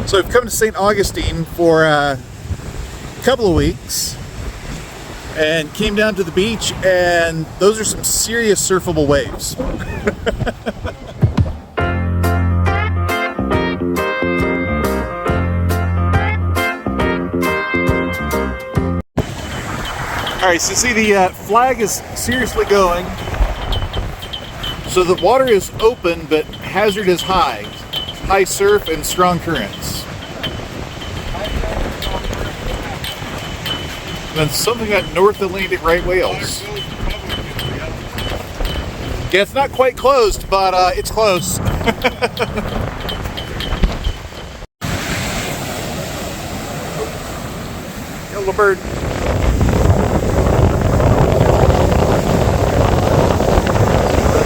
So I've come to St. Augustine for a couple of weeks and came down to the beach, and those are some serious surfable waves. Alright, so see the flag is seriously going. So the water is open, but hazard is high. High surf and strong currents. And then something at North Atlantic right whales. Yeah, it's not quite closed, but it's close. Little bird.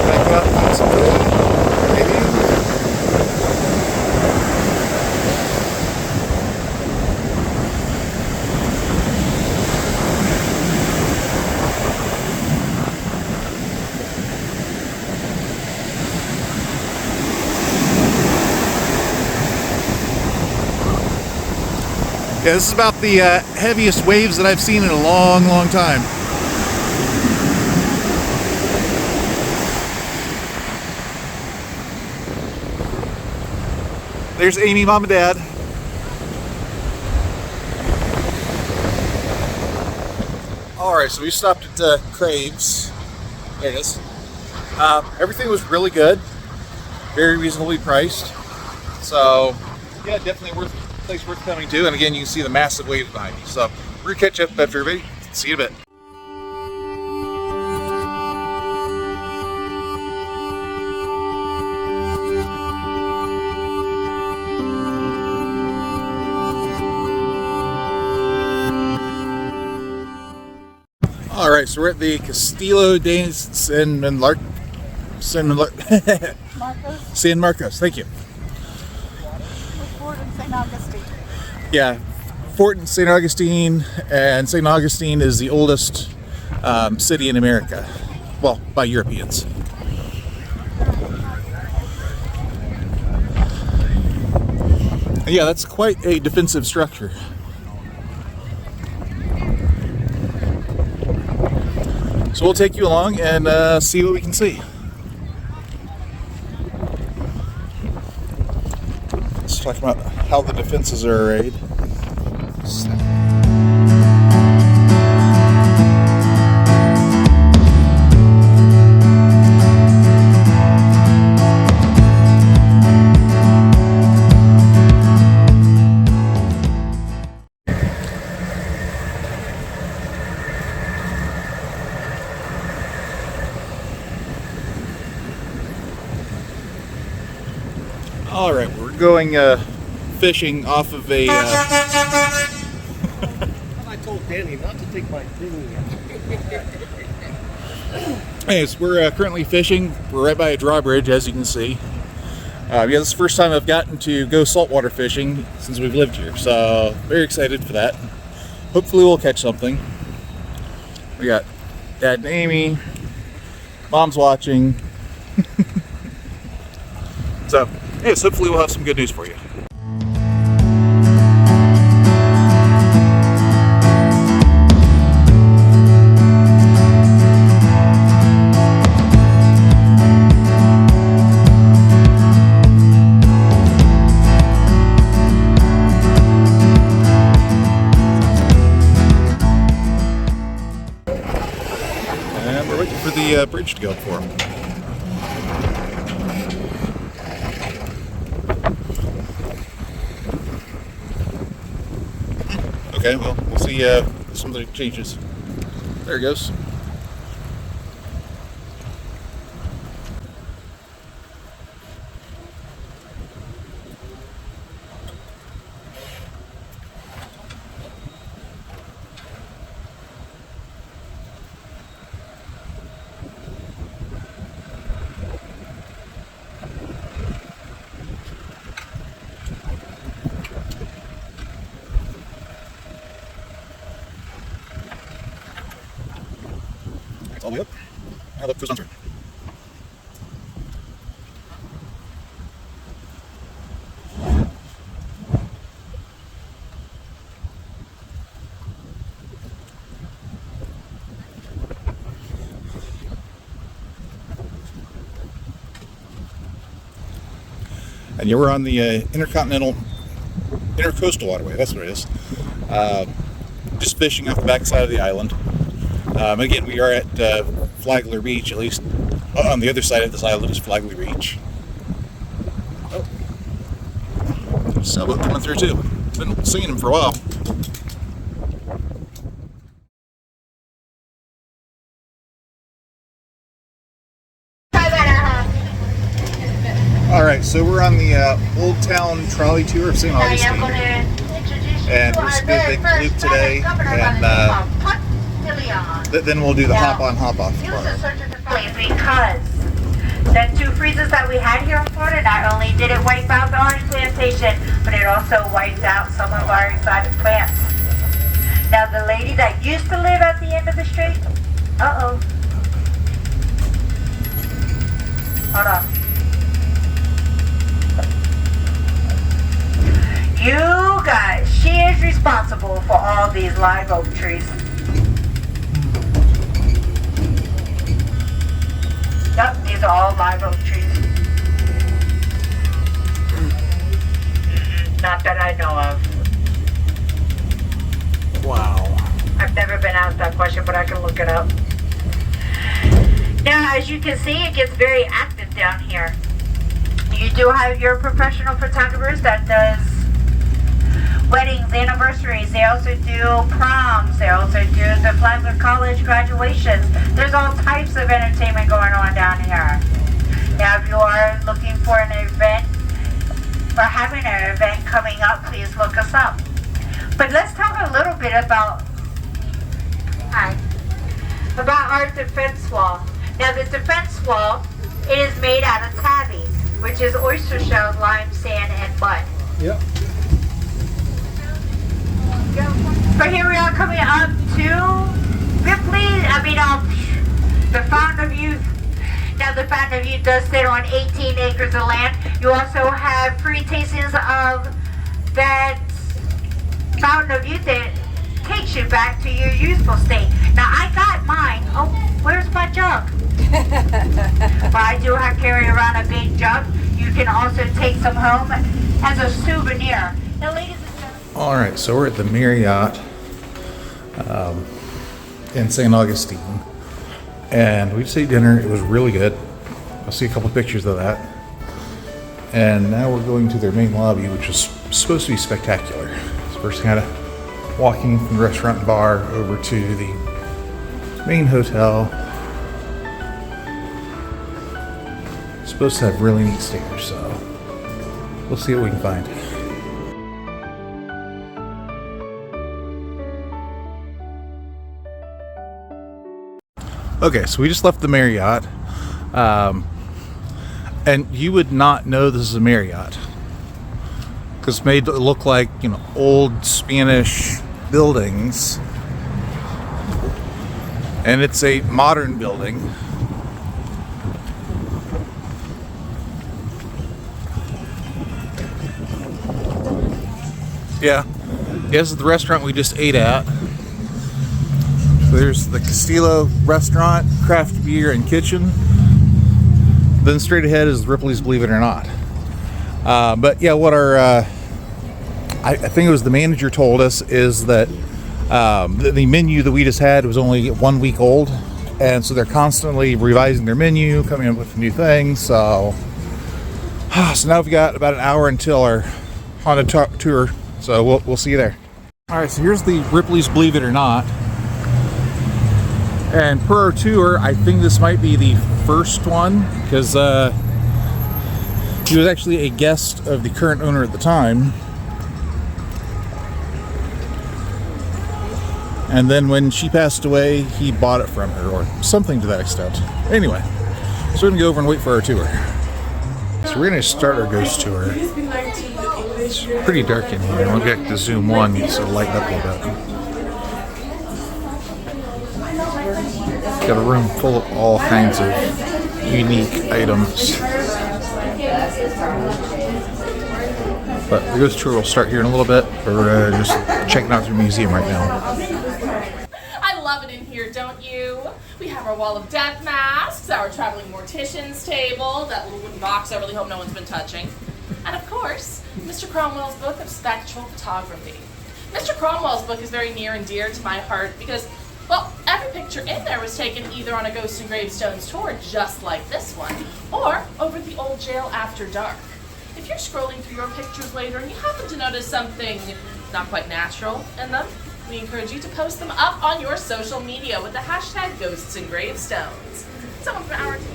Back up, find some food, maybe. Yeah, this is about the heaviest waves that I've seen in a long, long time. There's Amy, Mom, and Dad. Alright, so we stopped at Craves. There it is. Everything was really good. Very reasonably priced. So, yeah, definitely place worth coming to. And again, you can see the massive waves behind me. So, we're going to catch up after everybody. See you in a bit. Alright, so we're at the Castillo de San Marcos, thank you. Fort in St. Augustine. Yeah, Fort in St. Augustine, and St. Augustine is the oldest city in America. Well, by Europeans. And yeah, that's quite a defensive structure. So we'll take you along and see what we can see. Let's talk about how the defenses are arrayed. All right, we're going fishing off of a. I told Danny not to take my dinghy. Anyways, we're currently fishing. We're right by a drawbridge, as you can see. Yeah, this is the first time I've gotten to go saltwater fishing since we've lived here, so very excited for that. Hopefully, we'll catch something. We got Dad and Amy. Mom's watching. So. Yes, hopefully we'll have some good news for you. And we're waiting for the bridge to go up for them. Okay, well, we'll see something changes. There it goes. All the way up. Now look for sunshine. And yeah, we're on the intercoastal waterway, that's what it is. Just fishing off the backside of the island. Again, we are at Flagler Beach, at least on the other side of this island is Flagler Beach. Oh. Sailboat coming through too. Been seeing him for a while. Alright, so we're on the Old Town Trolley Tour of St. Augustine. And we're just going to do a big loop today. And then we'll do the hop-on, hop-off part. Because the 2 freezes that we had here in Florida, not only did it wipe out the orange plantation, but it also wiped out some of our exotic plants. Now the lady that used to live at the end of the street, hold on. You guys, she is responsible for all these live oak trees. Yep, these are all live oak trees. Not that I know of. Wow. I've never been asked that question, but I can look it up. Now, as you can see, it gets very active down here. You do have your professional photographers that does weddings, anniversaries. They also do proms. They also do the Flagler College graduations. There's all types of entertainment going on down here. Now, if you are looking for an event or having an event coming up, please look us up. But let's talk a little bit about our defense wall. Now, the defense wall, it is made out of tabby, which is oyster shells, lime, sand, and mud. Yep. But here we are coming up to Ripley, the Fountain of Youth. Now the Fountain of Youth does sit on 18 acres of land. You also have free tastings of that Fountain of Youth that takes you back to your youthful state. Now I got mine. Oh, where's my jug? But I do have carry around a big jug. You can also take some home as a souvenir. Now ladies and gentlemen. Alright, so we're at the Marriott in St. Augustine. And we just ate dinner. It was really good. I'll see a couple pictures of that. And now we're going to their main lobby, which is supposed to be spectacular. So first kind of walking from the restaurant and bar over to the main hotel. It's supposed to have really neat stairs, so we'll see what we can find. Okay, so we just left the Marriott, and you would not know this is a Marriott because it's made to look like, you know, old Spanish buildings, and it's a modern building. Yeah, this is the restaurant we just ate at. There's the Castillo restaurant, craft beer and kitchen. Then straight ahead is Ripley's Believe It or Not. But yeah, what our I think it was the manager told us is that the menu that we just had was only 1 week old, and so they're constantly revising their menu, coming up with new things. So now we've got about an hour until our Honda tour. So we'll see you there. All right, so here's the Ripley's Believe It or Not. And per our tour, I think this might be the first one because he was actually a guest of the current owner at the time. And then when she passed away, he bought it from her or something to that extent. Anyway, so we're gonna go over and wait for our tour. So we're gonna start our ghost tour. It's pretty dark in here. We'll get to zoom one so it'll lighten up a little bit. Got a room full of all kinds of unique items. But the ghost tour will start here in a little bit. We're just checking out the museum right now. I love it in here, don't you? We have our wall of death masks, our traveling mortician's table, that little wooden box I really hope no one's been touching. And of course, Mr. Cromwell's book of spectral photography. Mr. Cromwell's book is very near and dear to my heart because, well, every picture in there was taken either on a Ghosts and Gravestones tour, just like this one, or over at the old jail after dark. If you're scrolling through your pictures later and you happen to notice something not quite natural in them, we encourage you to post them up on your social media with the hashtag Ghosts and Gravestones. Someone from our team.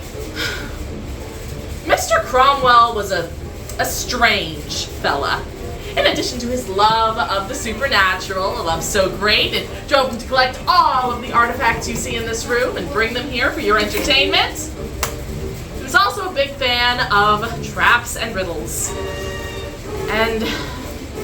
Mr. Cromwell was a strange fella. In addition to his love of the supernatural, a love so great it drove him to collect all of the artifacts you see in this room and bring them here for your entertainment. He was also a big fan of traps and riddles. And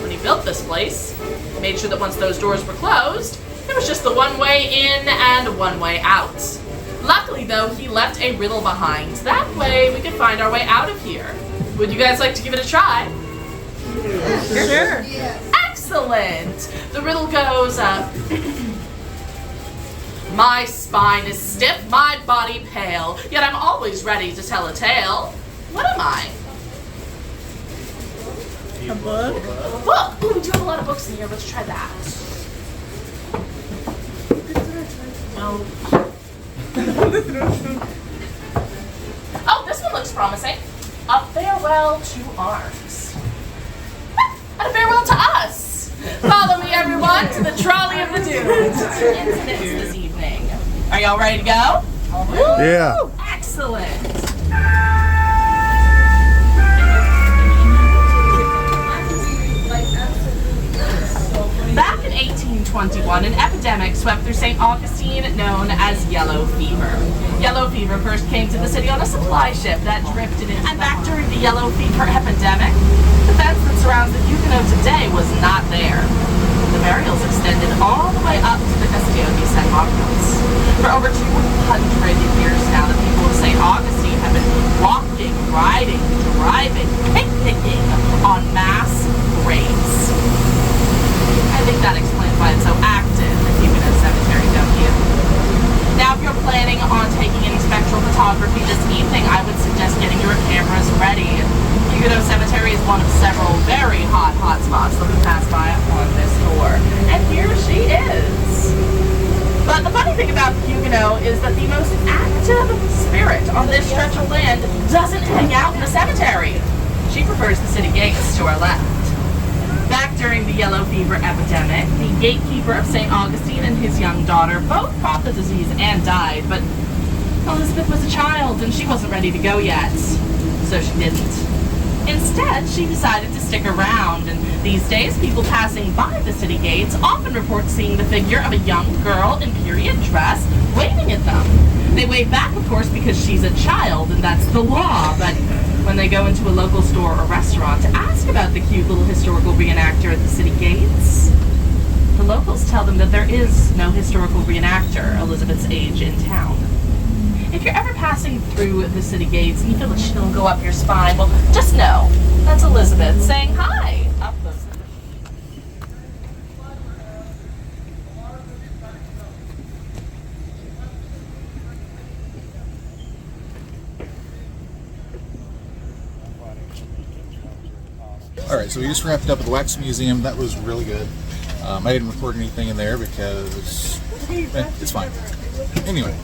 when he built this place, he made sure that once those doors were closed, there was just the one way in and one way out. Luckily, though, he left a riddle behind. That way, we could find our way out of here. Would you guys like to give it a try? Sure. Excellent! The riddle goes, my spine is stiff, my body pale, yet I'm always ready to tell a tale. What am I? A book? A book! Ooh, we do have a lot of books in here. Let's try that. Oh. Oh, this one looks promising. A farewell to arms. And a farewell to us. Follow me, everyone, to the trolley of the dunes. Incidents this evening. Are y'all ready to go? Yeah. Excellent. Back in 1821, an epidemic swept through St. Augustine known as yellow fever. Yellow fever first came to the city on a supply ship that drifted in. And back during the yellow fever epidemic, the fence that surrounds the Huguenot today was not there. The burials extended all the way up to the Castillo de San Marcos. For over 200 years now, the people of St. Augustine have been walking, riding, driving, picnicking on mass graves. I think that explains why it's so active in Huguenot Cemetery, don't you? Now, if you're planning on taking any spectral photography this evening, I would suggest getting your cameras ready. Huguenot Cemetery is one of several very hot spots that we pass by on this tour. And here she is. But the funny thing about Huguenot is that the most active spirit on this stretch of land doesn't hang out in the cemetery. She prefers the city gates to our left. Back during the yellow fever epidemic, the gatekeeper of St. Augustine and his young daughter both caught the disease and died, but Elizabeth was a child and she wasn't ready to go yet, so she didn't. Instead, she decided to stick around, and these days people passing by the city gates often report seeing the figure of a young girl in period dress waving at them. They wave back, of course, because she's a child and that's the law, but when they go into a local store or restaurant to ask about the cute little historical reenactor at the city gates, the locals tell them that there is no historical reenactor Elizabeth's age in town. If you're ever passing through the city gates and you feel a chill go up your spine, well, just know that's Elizabeth saying hi up those. Alright, so we just wrapped up at the Wax Museum. That was really good. I didn't record anything in there because it's fine. Anyway,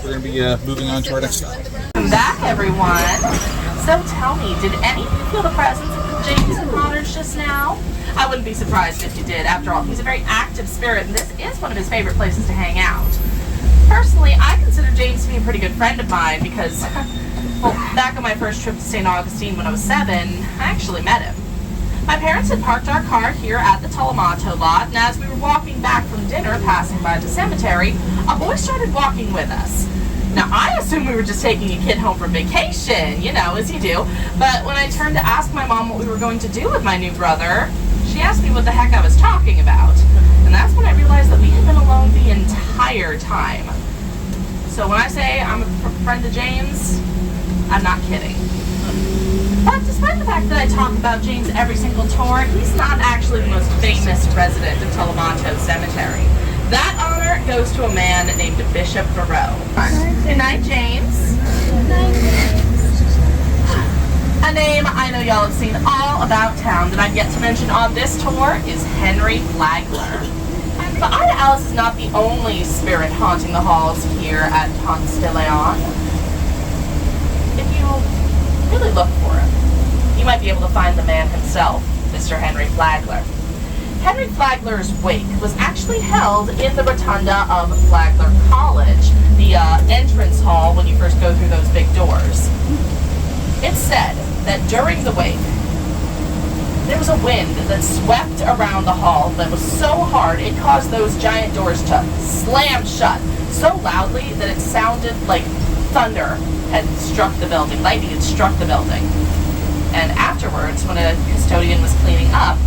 we're going to be moving on to our next stop. Welcome back, everyone. So tell me, did any of you feel the presence of James and Connors just now? I wouldn't be surprised if you did. After all, he's a very active spirit, and this is one of his favorite places to hang out. Personally, I consider James to be a pretty good friend of mine because, well, back on my first trip to St. Augustine when I was 7, I actually met him. My parents had parked our car here at the Tolomato lot, and as we were walking back from dinner, passing by the cemetery, a boy started walking with us. Now, I assumed we were just taking a kid home from vacation, you know, as you do, but when I turned to ask my mom what we were going to do with my new brother, she asked me what the heck I was talking about. And that's when I realized that we had been alone the entire time. So when I say I'm a friend of James, I'm not kidding. But despite the fact that I talk about James every single tour, he's not actually the most famous resident of Tolomato Cemetery. That honor goes to a man named Bishop Barreau. Good night, James. Good night. A name I know y'all have seen all about town that I've yet to mention on this tour is Henry Flagler. But Ida Alice is not the only spirit haunting the halls here at Ponce de Leon. If you really look for him, you might be able to find the man himself, Mr. Henry Flagler. Henry Flagler's wake was actually held in the rotunda of Flagler College, the entrance hall when you first go through those big doors. It's said that during the wake, there was a wind that swept around the hall that was so hard it caused those giant doors to slam shut so loudly that it sounded like thunder had struck the building, lightning had struck the building. And afterwards, when a custodian was cleaning up,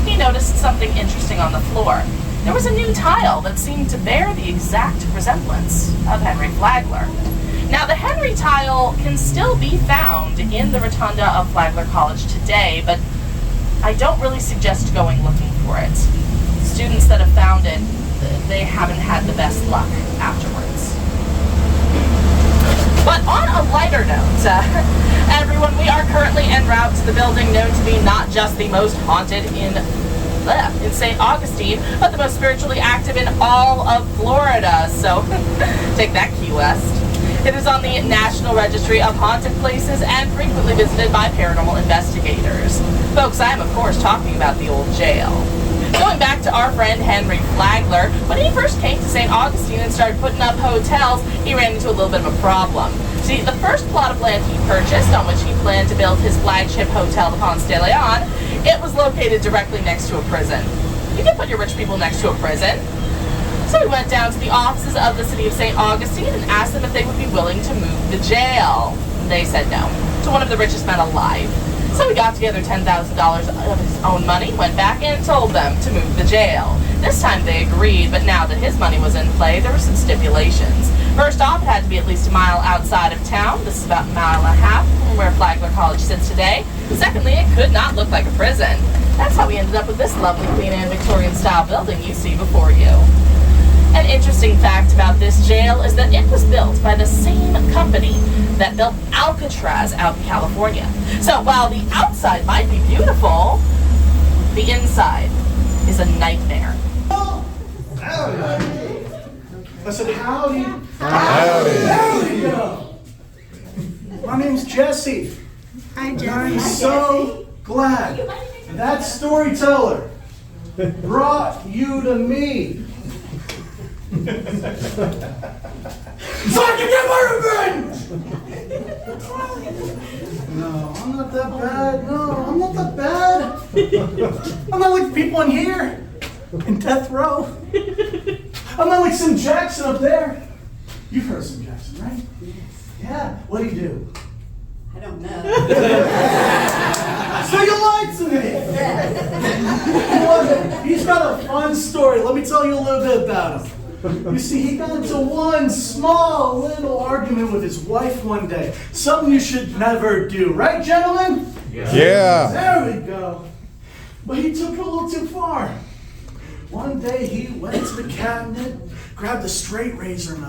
he noticed something interesting on the floor. There was a new tile that seemed to bear the exact resemblance of Henry Flagler. Now, the Henry tile can still be found in the rotunda of Flagler College today, but I don't really suggest going looking for it. Students that have found it, they haven't had the best luck afterwards. But on a lighter note, everyone, we are currently en route to the building known to be not just the most haunted in St. Augustine, but the most spiritually active in all of Florida. So take that, Key West. It is on the National Registry of Haunted Places and frequently visited by paranormal investigators. Folks, I am of course talking about the old jail. Going back to our friend Henry Flagler, when he first came to St. Augustine and started putting up hotels, he ran into a little bit of a problem. See, the first plot of land he purchased, on which he planned to build his flagship hotel, the Ponce de Leon, it was located directly next to a prison. You can put your rich people next to a prison. So we went down to the offices of the city of St. Augustine and asked them if they would be willing to move the jail. They said no, to one of the richest men alive. So we got together $10,000 of his own money, went back and told them to move the jail. This time they agreed, but now that his money was in play, there were some stipulations. First off, it had to be at least a mile outside of town. This is about a mile and a half from where Flagler College sits today. Secondly, it could not look like a prison. That's how we ended up with this lovely Queen Anne Victorian-style building you see before you. An interesting fact about this jail is that it was built by the same company that built Alcatraz out in California. So while the outside might be beautiful, the inside is a nightmare. Howdy. I said howdy. Howdy. Howdy. My name's Jesse. Hi, And Jesse. I'm so glad that storyteller brought you to me. So I can get my revenge! No, I'm not that bad. No, I'm not that bad. I'm not like the people in here in death row. I'm not like Sim Jackson up there. You've heard of Sim Jackson, right? Yeah. What do you do? I don't know. So you lied to me. Well, he's got a fun story. Let me tell you a little bit about him. You see, he got into one small little argument with his wife one day. Something you should never do. Right, gentlemen? Yeah. There we go. But he took it a little too far. One day he went to the cabinet, grabbed a straight razor and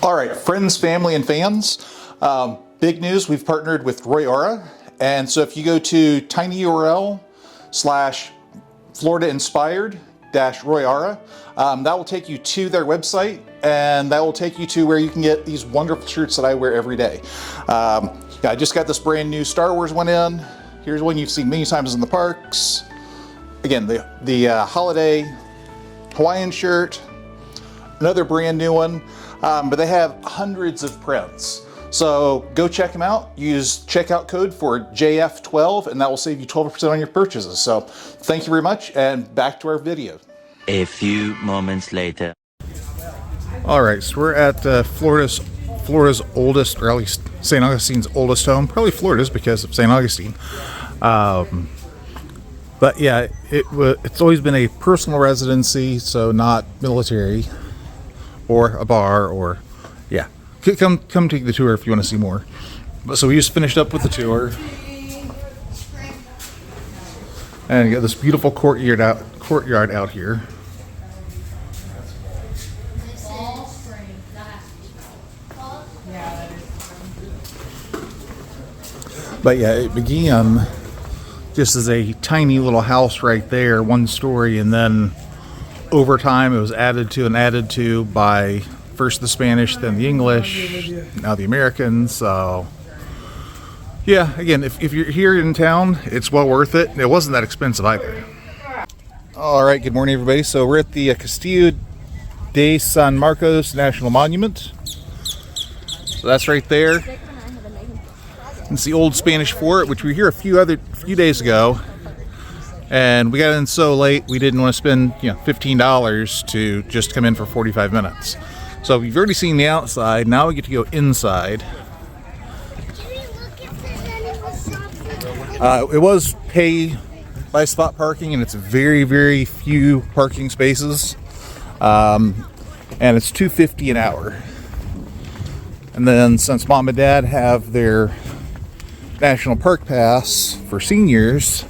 All right, friends, family, and fans. Big news, we've partnered with Roy Aura. And so if you go to tinyurl/Florida Inspired Roy Aura, that will take you to their website, and that will take you to where you can get these wonderful shirts that I wear every day. I just got this brand new Star Wars one in. Here's one you've seen many times in the parks. Again, the holiday Hawaiian shirt, another brand new one, but they have hundreds of prints. So go check them out. Use checkout code for JF12 and that will save you 12% on your purchases. So thank you very much, and back to our video. A few moments later. All right, so we're at Florida's oldest, or at least St. Augustine's oldest home. Probably Florida's because of St. Augustine. But yeah, it's always been a personal residency, so not military or a bar, or yeah. Come take the tour if you want to see more. But so we just finished up with the tour, and you got this beautiful courtyard out here. But yeah, it began just as a tiny little house right there, one story, and then over time it was added to by first the Spanish, then the English, now the Americans. So yeah, again, if you're here in town, it's well worth it. It wasn't that expensive either. All right, good morning, everybody. So we're at the Castillo de San Marcos National Monument. So that's right there. It's the old Spanish fort, which we were here a few days ago, and we got in so late we didn't want to spend $15 to just come in for 45 minutes. So you've already seen the outside. Now we get to go inside. It was pay by spot parking, and it's very, very few parking spaces, and it's $2.50 an hour. And then since mom and dad have their National Park Pass for seniors,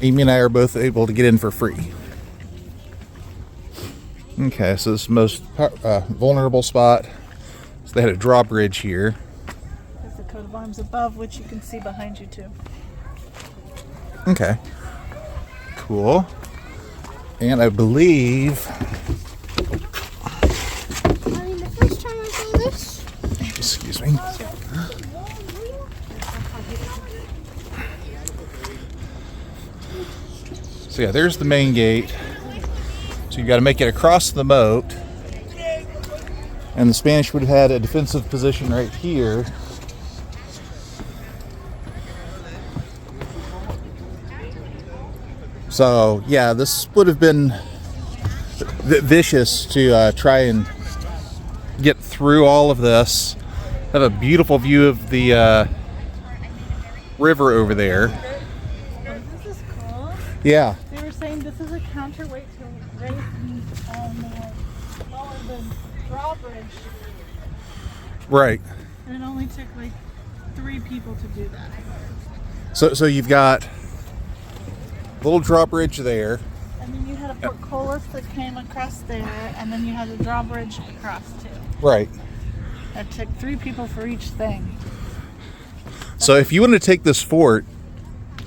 Amy and I are both able to get in for free. Okay, so this is the most vulnerable spot. So they had a drawbridge here. There's the coat of arms above, which you can see behind you too. Okay. Cool. And I believe... the first time I saw this. Excuse me. So yeah, there's the main gate. So you got to make it across the moat. And the Spanish would have had a defensive position right here. So yeah, this would have been vicious to try and get through all of this. Have a beautiful view of the river over there. Oh, this is cool. Yeah. They were saying this is a counterweight to race lower the drawbridge, Right. and it only took like 3 people to do that. So you've got a little drawbridge there. And then you had a portcullis that came across there, and then you had a drawbridge across too. Right. It took 3 people for each thing. So if you want to take this fort,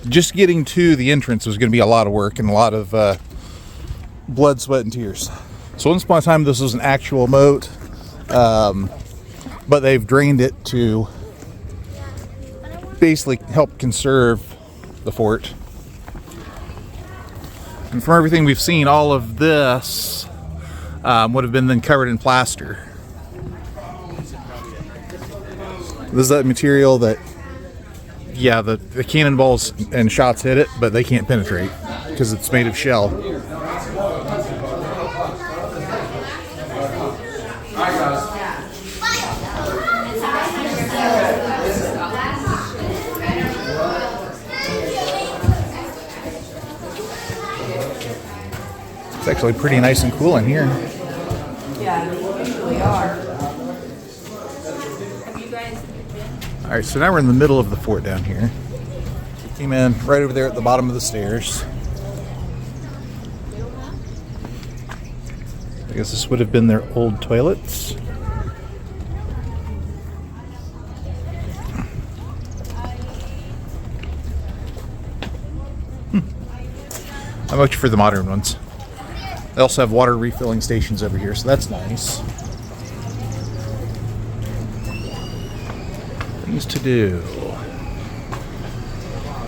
just getting to the entrance was going to be a lot of work and a lot of blood, sweat, and tears. So once upon a time, this was an actual moat, but they've drained it to basically help conserve the fort. And from everything we've seen, all of this would have been then covered in plaster. This is that material that, yeah, the cannonballs and shots hit it, but they can't penetrate because it's made of shell. It's actually pretty nice and cool in here. Yeah, they usually are. Alright, so now we're in the middle of the fort down here. We came in right over there at the bottom of the stairs. I guess this would have been their old toilets. How much for the modern ones? They also have water refilling stations over here, so that's nice. Things to do.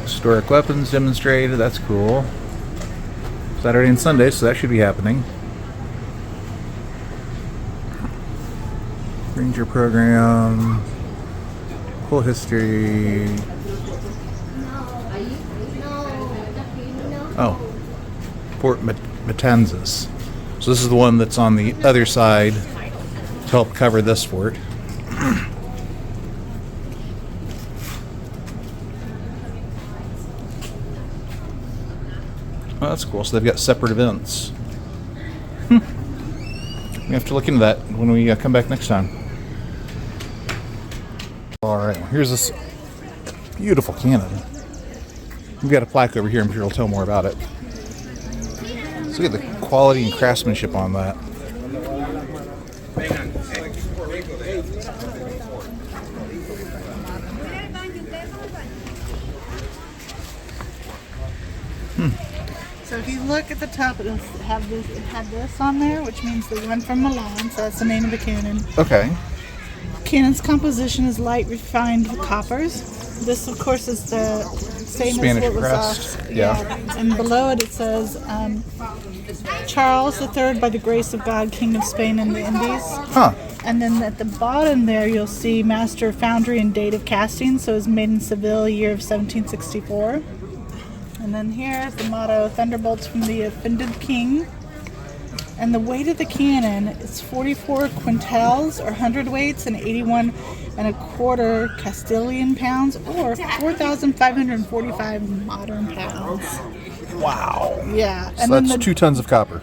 Historic weapons demonstrated, that's cool. Saturday and Sunday, so that should be happening. Ranger program. Cool history. Oh. Fort Matanzas. So this is the one that's on the other side to help cover this fort. Oh, that's cool. So they've got separate events. We have to look into that when we come back next time. Alright, well, here's this beautiful cannon. We've got a plaque over here. I'm sure it'll tell more about it. So look at the quality and craftsmanship on that. So if you look at the top, it'll have this. It had this on there, which means the one from Milan. So that's the name of the cannon. Okay. Cannon's composition is light refined coppers. This, of course, is the same Spanish as what crest. was Yeah. And below it, it says Charles III, by the grace of God, King of Spain and the Indies. Huh. And then at the bottom there, you'll see Master of Foundry and date of casting. So it was made in Seville, year of 1764. And then here is the motto: Thunderbolts from the offended king. And the weight of the cannon is 44 quintals or hundredweights and 81 and a quarter Castilian pounds, or 4,545 modern pounds. Wow. Yeah. So And that's then 2 tons of copper.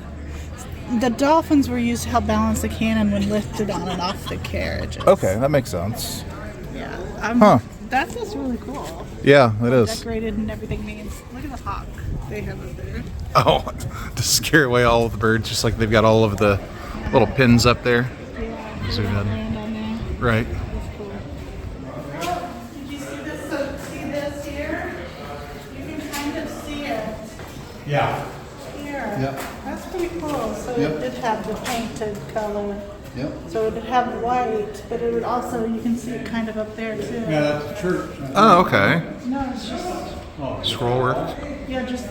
the dolphins were used to help balance the cannon when lifted on and off the carriages. Okay, that makes sense. Yeah. Huh. That's just really cool. Yeah, it is. Decorated and everything means. Look at the hawk they have up there. Oh, to scare away all of the birds, just like they've got all of the little pins up there. Yeah. Zoom in. Land on there. Right. That's cool. Did you see this? So see this here? You can kind of see it Yeah. here. Yep. That's pretty cool. So Yep. it did have the painted color. Yep. So it would have white, but it would also, you can see it kind of up there too. Yeah, that's the church. Oh, okay. No, it's just, Scroll work. yeah, just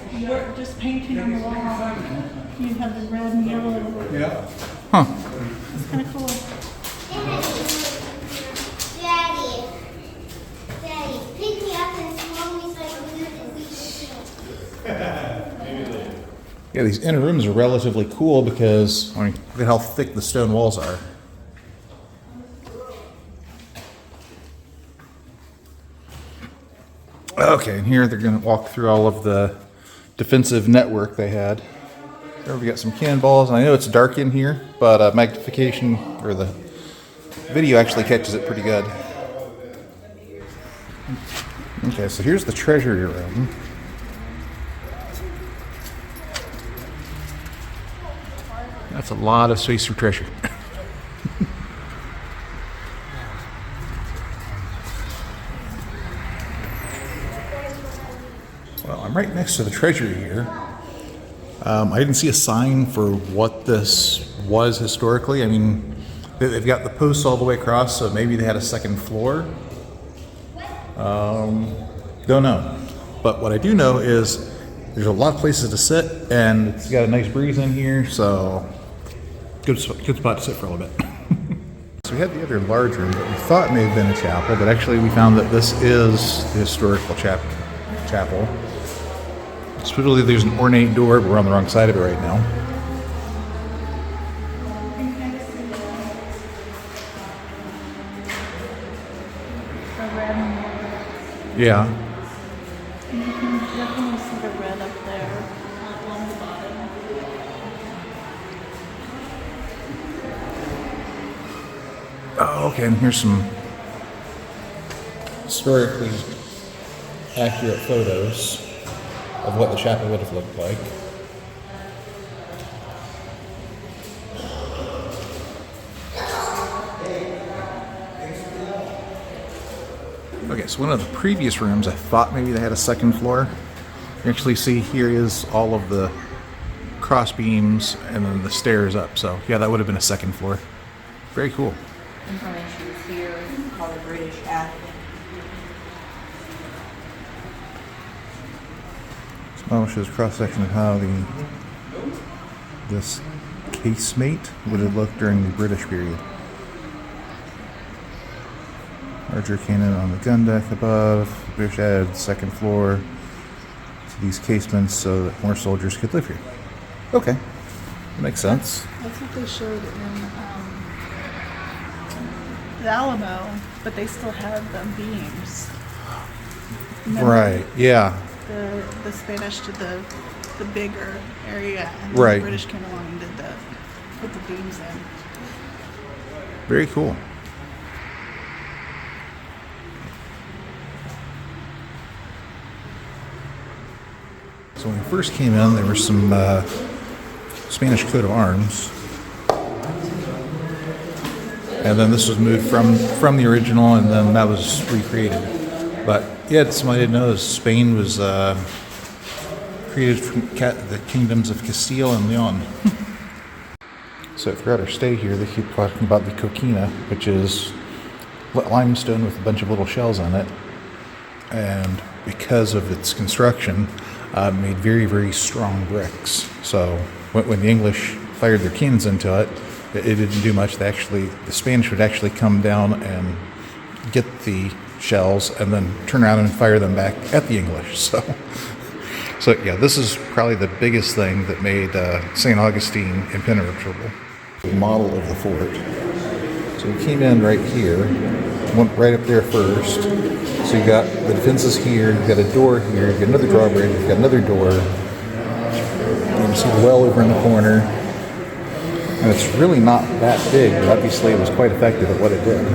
painting on the wall. You have the red and yellow. Yeah. Huh. It's kind of cool. Daddy, pick me up and throw me so I can do it. Yeah, these inner rooms are relatively cool because, I mean, look at how thick the stone walls are. Okay, and here they're going to walk through all of the defensive network they had. There we got some cannonballs, and I know it's dark in here, but magnification, or the video actually catches it pretty good. Okay, so here's the treasury room. That's a lot of space for treasure. Well, I'm right next to the treasury here. I didn't see a sign for what this was historically. I mean, they've got the posts all the way across, so maybe they had a second floor. Don't know. But what I do know is there's a lot of places to sit, and it's got a nice breeze in here, so good spot to sit for a little bit. So we had the other large room that we thought may have been a chapel, but actually we found that this is the historical chapel. Supposedly there's an ornate door, but we're on the wrong side of it right now. The red and yellow. Yeah. You can definitely see the red up there along the bottom. Oh, okay, and here's some historically accurate photos of what the chapel would have looked like. Okay, so one of the previous rooms, I thought maybe they had a second floor. You actually see here is all of the cross beams and then the stairs up. So yeah, that would have been a second floor. Very cool. Information is here called the British Athlete. This model shows cross section of how this casemate would have looked during the British period. Larger cannon on the gun deck above. The British added second floor to these casements so that more soldiers could live here. Okay, that makes sense. That's what they showed in the Alamo, but they still had the beams. Remember Right, yeah. The Spanish did the bigger area, and Right. the British came along and put the beams in. Very cool. So when we first came in, there were some Spanish coat of arms. And then this was moved from the original, and then that was recreated. But yeah, somebody didn't know this. Spain was created from the kingdoms of Castile and Leon. So throughout our stay here, they keep talking about the coquina, which is limestone with a bunch of little shells on it, and because of its construction, made very, very strong bricks. So when the English fired their cannons into it, it didn't do much. The Spanish would actually come down and get the shells and then turn around and fire them back at the English. So yeah, this is probably the biggest thing that made St. Augustine impenetrable. The model of the fort. So we came in right here, went right up there first. So you got the defenses here, you got a door here, you got another drawbridge, you got another door. You can see the well over in the corner. And it's really not that big, but obviously it was quite effective at what it did.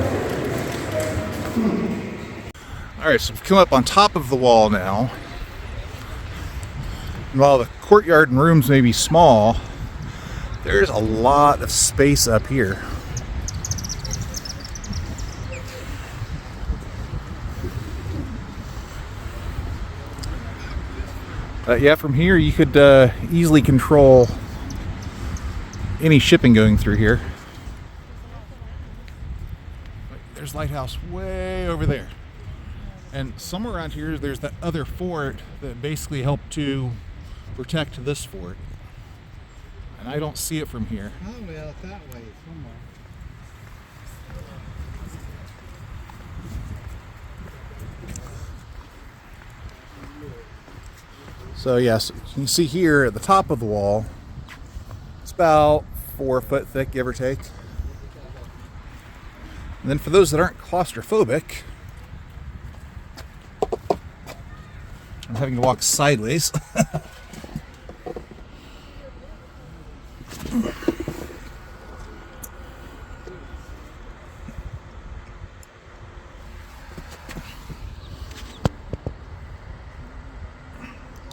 Alright, so we've come up on top of the wall now. And while the courtyard and rooms may be small, there's a lot of space up here. Yeah, from here you could easily control any shipping going through here. There's lighthouse way over there. And somewhere around here there's that other fort that basically helped to protect this fort. And I don't see it from here. Probably out that way somewhere. So yes, you can see here at the top of the wall, it's about 4 foot thick, give or take. And then for those that aren't claustrophobic, I'm having to walk sideways.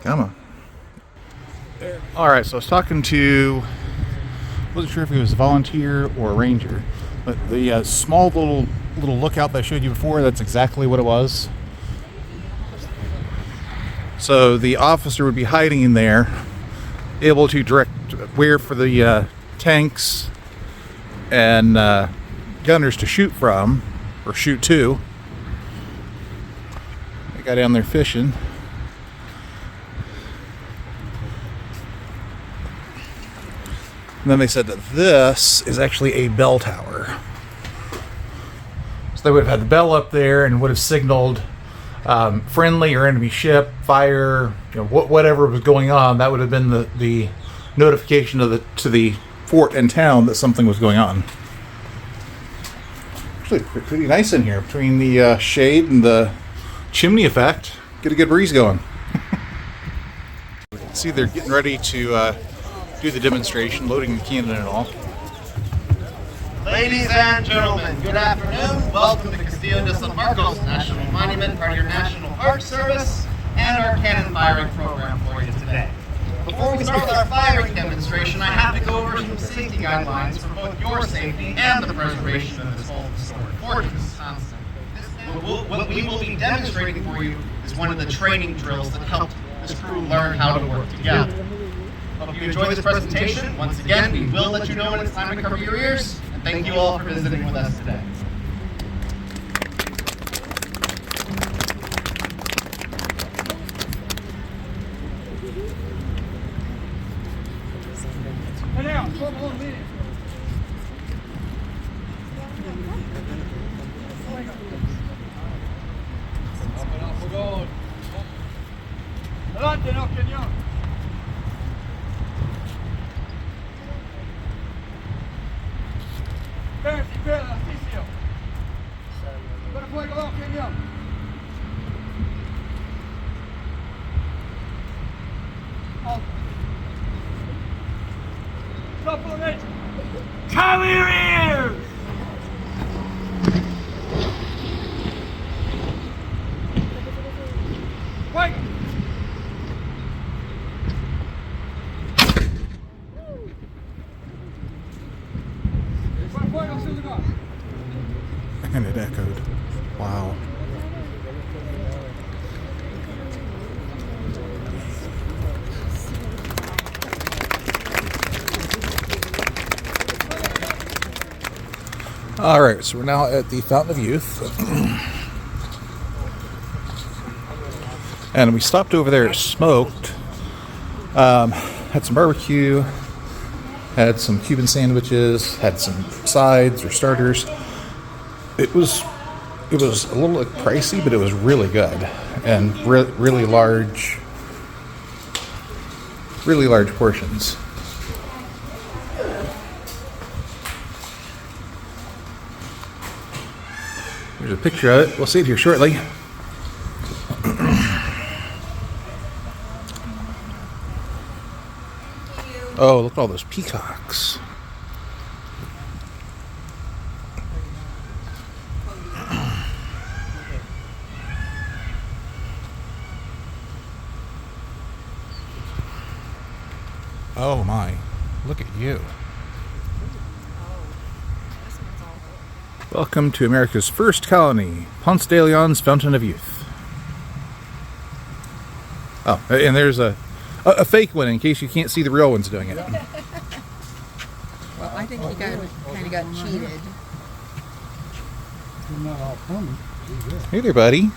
Come on. Alright, so I was talking to, wasn't sure if he was a volunteer or a ranger, but the small little lookout that I showed you before, that's exactly what it was. So the officer would be hiding in there, able to direct where for the tanks and gunners to shoot from, or shoot to. They got down there fishing. And then they said that this is actually a bell tower. So they would have had the bell up there and would have signaled friendly or enemy ship, fire, whatever was going on. That would have been the notification to the fort and town that something was going on. Actually, pretty nice in here between the shade and the chimney effect. Get a good breeze going. See, they're getting ready to do the demonstration, loading the cannon and all. Ladies and gentlemen, good afternoon. Welcome to Castillo de San Marcos National Monument, part of your National Park Service, and our cannon firing program for you today. Before we start with our firing demonstration, I have to go over some safety guidelines for both your safety and the preservation of this whole historic fortress. What we will be demonstrating for you is one of the training drills that helped this crew learn how to work together. Hope you enjoy this presentation. Once again, we will let you know when it's time to cover your ears. And thank you all for visiting with us today. Cover your ears! Wait! And it echoed. Wow. Alright, so we're now at the Fountain of Youth. And we stopped over there, smoked, had some barbecue, had some Cuban sandwiches, had some sides or starters. It was a little pricey, but it was really good and really large portions. There's a picture of it. We'll see it here shortly. Oh, look at all those peacocks. Oh my, look at you. Welcome to America's first colony, Ponce de Leon's Fountain of Youth. Oh, and there's a fake one in case you can't see the real ones doing it. Well, I think you kind of got cheated. Hey there, buddy.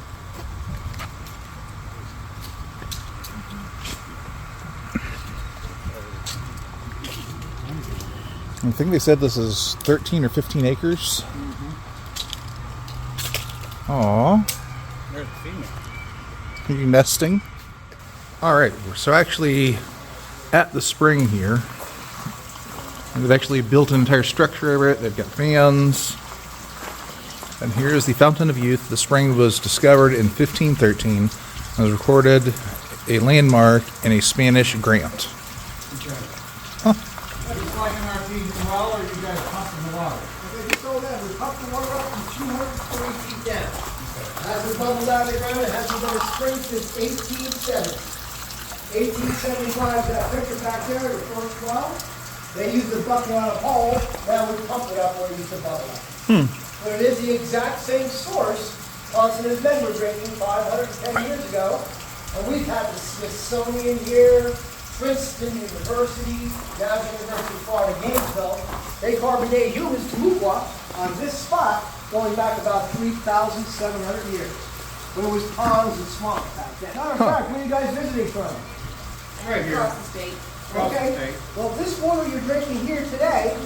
I think they said this is 13 or 15 acres. Aww. There's a female. Are you nesting? Alright, so actually at the spring here, they've actually built an entire structure over it. They've got fans. And here's the Fountain of Youth. The spring was discovered in 1513 and was recorded a landmark in a Spanish grant. Huh. Well, or you guys pumping the water? They just told that we pumped the water up from 240 feet down. Hasn't bubbled out of the ground. It hasn't been a spring since 1870. 1875, that picture back there, the first well, they used the bucket on a pole. Now we pump it up where it used to bubble up. But it is the exact same source Ponce and his men were drinking 510 years ago. And we've had the Smithsonian here, Princeton University, National University of Florida, Gainesville. They carbonated humans to Mukwa on this spot going back about 3,700 years. When it was ponds and swamp back then. Matter of fact, where are you guys visiting from? Right here. Across the state. Okay. Well, this water you're drinking here today,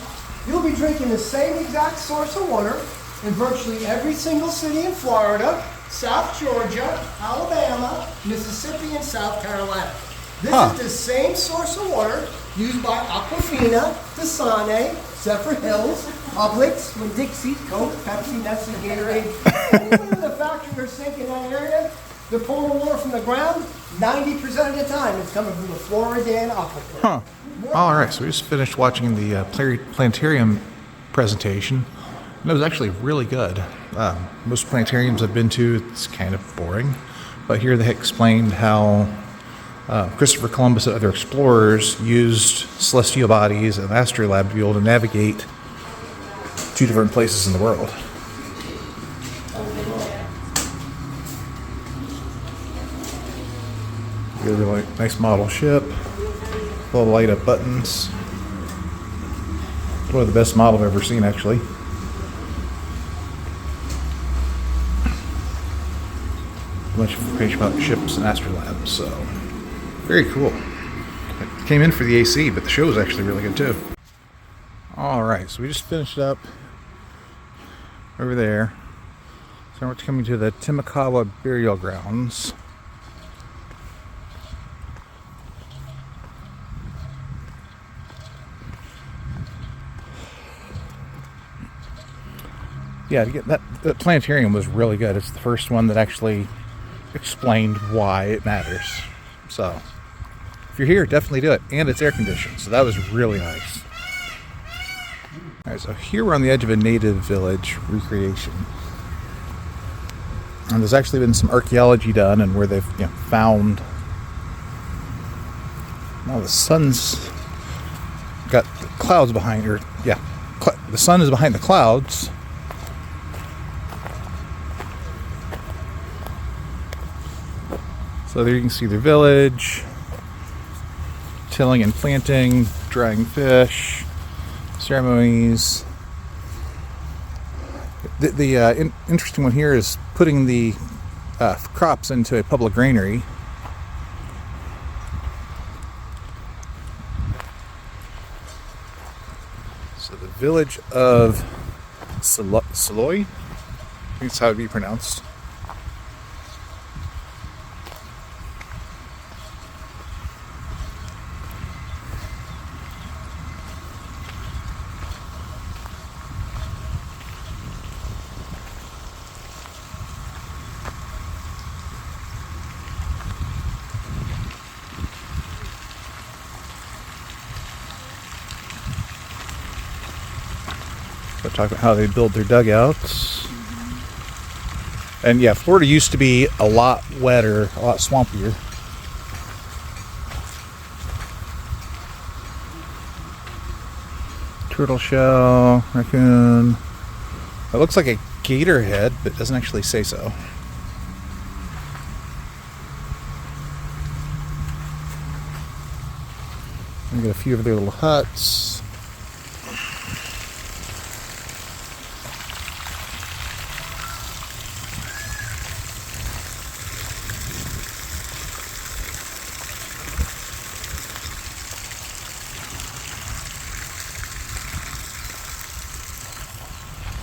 you'll be drinking the same exact source of water in virtually every single city in Florida, South Georgia, Alabama, Mississippi, and South Carolina. This is the same source of water used by Aquafina, Dasane, Zephyr Hills, Publix, Winn-Dixie, Coke, Pepsi, Nestle, Gatorade. Anyone in the factory or sink in that area, they're pulling water from the ground. 90% of the time, it's coming from the Floridan aquifer. All right, so we just finished watching the planetarium presentation, and it was actually really good. Most planetariums I've been to, it's kind of boring, but here they explained how Christopher Columbus and other explorers used celestial bodies and astrolabe to be able to navigate two different places in the world. Got a really nice model ship, full of light up buttons. One of the best model I've ever seen, actually. A bunch of information about ships and astrolabes, so very cool. It came in for the AC, but the show was actually really good too. All right, so we just finished up over there. So we're coming to the Timakawa Burial Grounds. Yeah, that planetarium was really good. It's the first one that actually explained why it matters. So, if you're here, definitely do it. And it's air conditioned, so that was really nice. Alright, so here we're on the edge of a native village recreation. And there's actually been some archaeology done, and where they've found. Now the sun's got the clouds behind her. Yeah, the sun is behind the clouds. So there you can see their village, tilling and planting, drying fish, ceremonies. The interesting one here is putting the crops into a public granary. So the village of Saloy, I think that's how it would be pronounced. They'll talk about how they build their dugouts. And yeah, Florida used to be a lot wetter, a lot swampier. Turtle shell, raccoon. It looks like a gator head, but doesn't actually say so. We got a few of their little huts.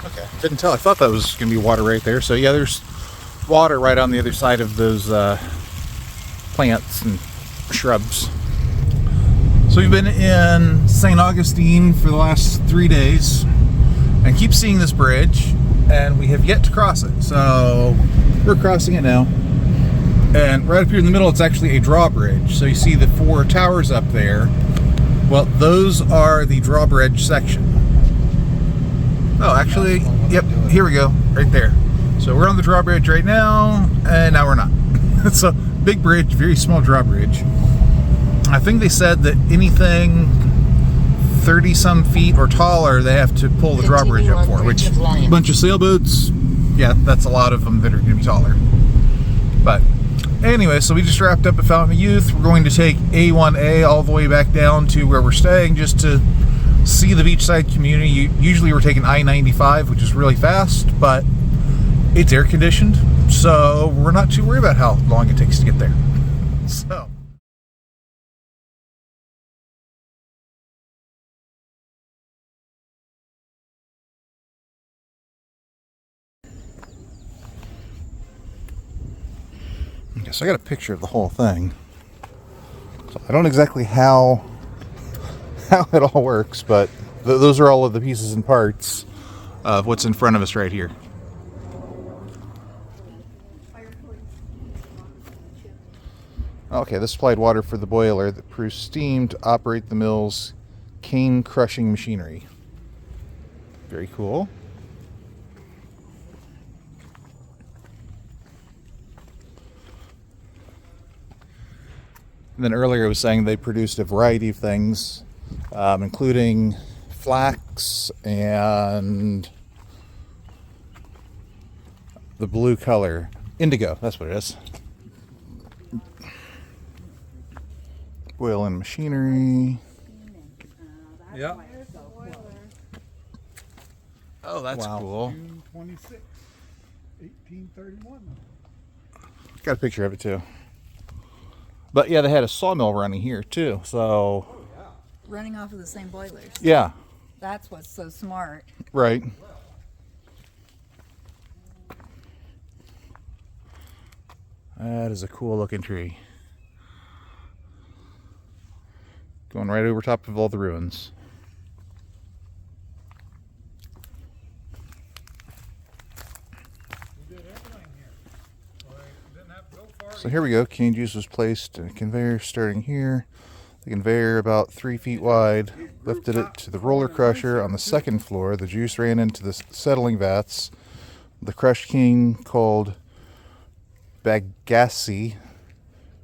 Okay, didn't tell. I thought that was going to be water right there. So yeah, there's water right on the other side of those plants and shrubs. So we've been in St. Augustine for the last 3 days and keep seeing this bridge, and we have yet to cross it. So we're crossing it now. And right up here in the middle, it's actually a drawbridge. So you see the 4 towers up there. Well, those are the drawbridge section. Oh, actually, yep, here we go, right there. So we're on the drawbridge right now, and now we're not. It's a big bridge, very small drawbridge. I think they said that anything 30-some feet or taller, they have to pull the drawbridge up for, which a bunch of sailboats, yeah, that's a lot of them that are going to be taller. But anyway, so we just wrapped up at Fountain of Youth. We're going to take A1A all the way back down to where we're staying just to see the beachside community. Usually we're taking I-95, which is really fast, but it's air conditioned, so we're not too worried about how long it takes to get there. So okay, so I got a picture of the whole thing. So I don't know exactly how it all works, but those are all of the pieces and parts of what's in front of us right here. Okay, this supplied water for the boiler that produced steam to operate the mill's cane crushing machinery. Very cool. And then earlier I was saying they produced a variety of things, including flax and the blue color, indigo, that's what it is. Oil and machinery. Yeah. Oh, that's cool. June 26, 1831. Got a picture of it too. But yeah, they had a sawmill running here too, so. Running off of the same boilers. Yeah. That's what's so smart. Right. That is a cool looking tree. Going right over top of all the ruins. So here we go. Cane juice was placed in a conveyor starting here. The conveyor, about 3 feet wide, lifted it to the roller crusher on the second floor. The juice ran into the settling vats. The crushed cane, called bagasse,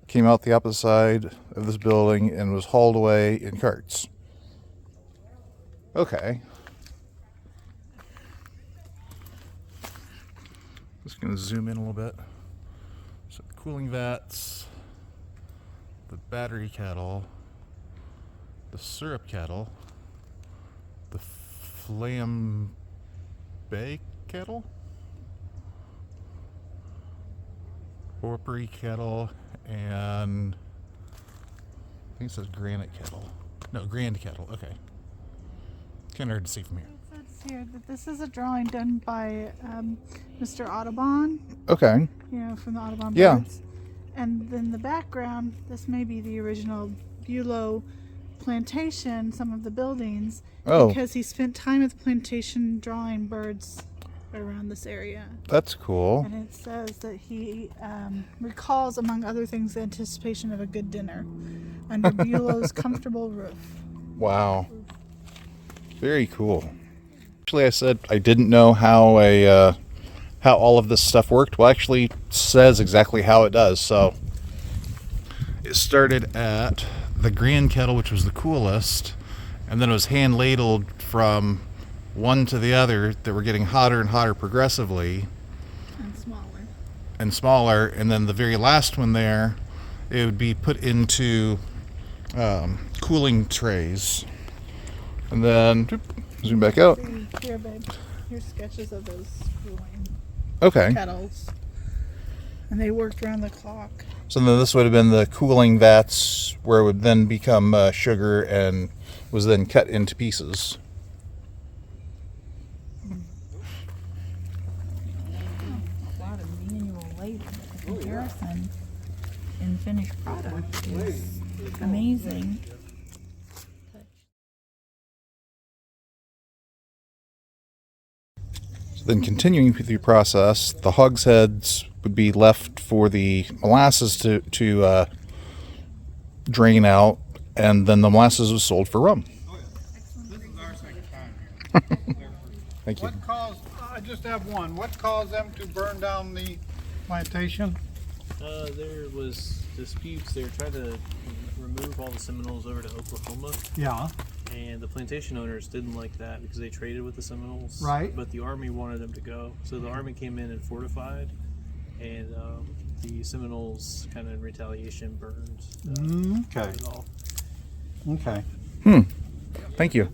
came out the opposite side of this building and was hauled away in carts. Okay. Just going to zoom in a little bit. So the cooling vats, the battery kettle, the syrup kettle, the flambe kettle. Porphyry kettle and I think it says granite kettle. No, grand kettle. Okay. Kind of hard to see from here. It says here that this is a drawing done by Mr. Audubon. Okay. You know, from the Audubon Yeah. birds. And then the background, this may be the original Bulow plantation, some of the buildings. Oh. Because he spent time at the plantation drawing birds around this area. That's cool. And it says that he recalls, among other things, the anticipation of a good dinner under Bulow's comfortable roof. Wow. Very cool. Actually, I said I didn't know how how all of this stuff worked. Well, actually, it says exactly how it does. So it started at the grand kettle, which was the coolest, and then it was hand ladled from one to the other that were getting hotter and hotter progressively. And smaller, and then the very last one there, it would be put into cooling trays. And then, zoom back out. Here, babe. Here's sketches of those cooling Okay. kettles. And they worked around the clock. So then this would have been the cooling vats where it would then become sugar and was then cut into pieces. A lot of manual labor. The comparison in finished product is amazing. So then continuing through the process, the hogsheads would be left for the molasses to drain out, and then the molasses was sold for rum. Thank you. What caused, I just have one, what caused them to burn down the plantation? There was disputes. They were trying to remove all the Seminoles over to Oklahoma, Yeah, and the plantation owners didn't like that because they traded with the Seminoles. Right. But the Army wanted them to go, so the Army came in and fortified, and the Seminoles, kind of in retaliation, burned okay, it all. okay. Thank you.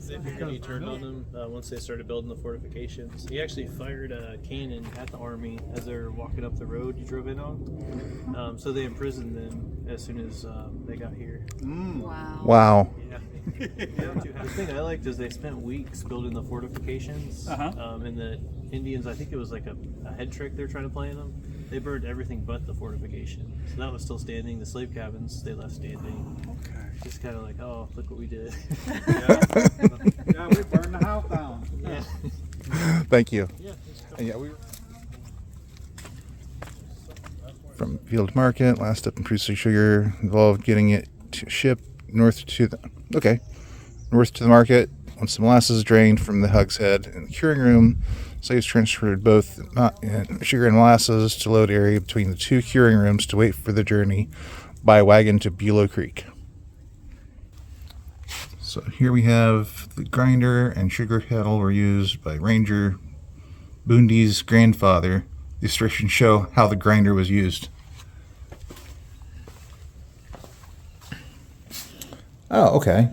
He turned on them once they started building the fortifications. He actually fired a cannon at the Army as they were walking up the road you drove in on. So they imprisoned them as soon as they got here. Wow. Wow. Yeah. The thing I liked is they spent weeks building the fortifications. And the Indians, I think it was like a head trick they're trying to play in them. They burned everything but the fortification. So that was still standing. The slave cabins, they left standing. Okay. Just kind of like, oh, look what we did. Yeah, we burned the house down. Yeah. Thank you. Yeah. And yeah, we were from field market. Last step in producing sugar involved getting it to ship north to the market. Once the molasses is drained from the hogshead in the curing room, slaves transferred both sugar and molasses to load area between the two curing rooms to wait for the journey by wagon to Bulow Creek. So here we have the grinder and sugar kettle were used by Ranger Boondy's grandfather. The illustrations show how the grinder was used. Oh, okay.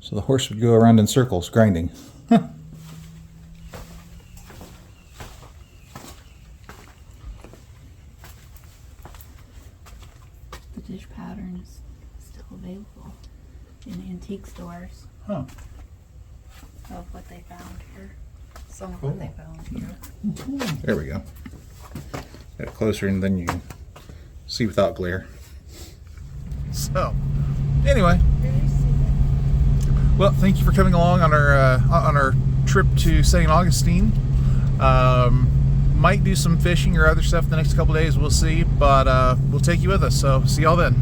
So the horse would go around in circles, grinding. Huh. The dish pattern is still available in antique stores. Huh. Of what they found here. Some of what they found here. There we go. Get it closer and then you can see without glare. So, anyway. Well, thank you for coming along on our trip to St. Augustine. Might do some fishing or other stuff the next couple days. We'll see, but we'll take you with us. So, see y'all then.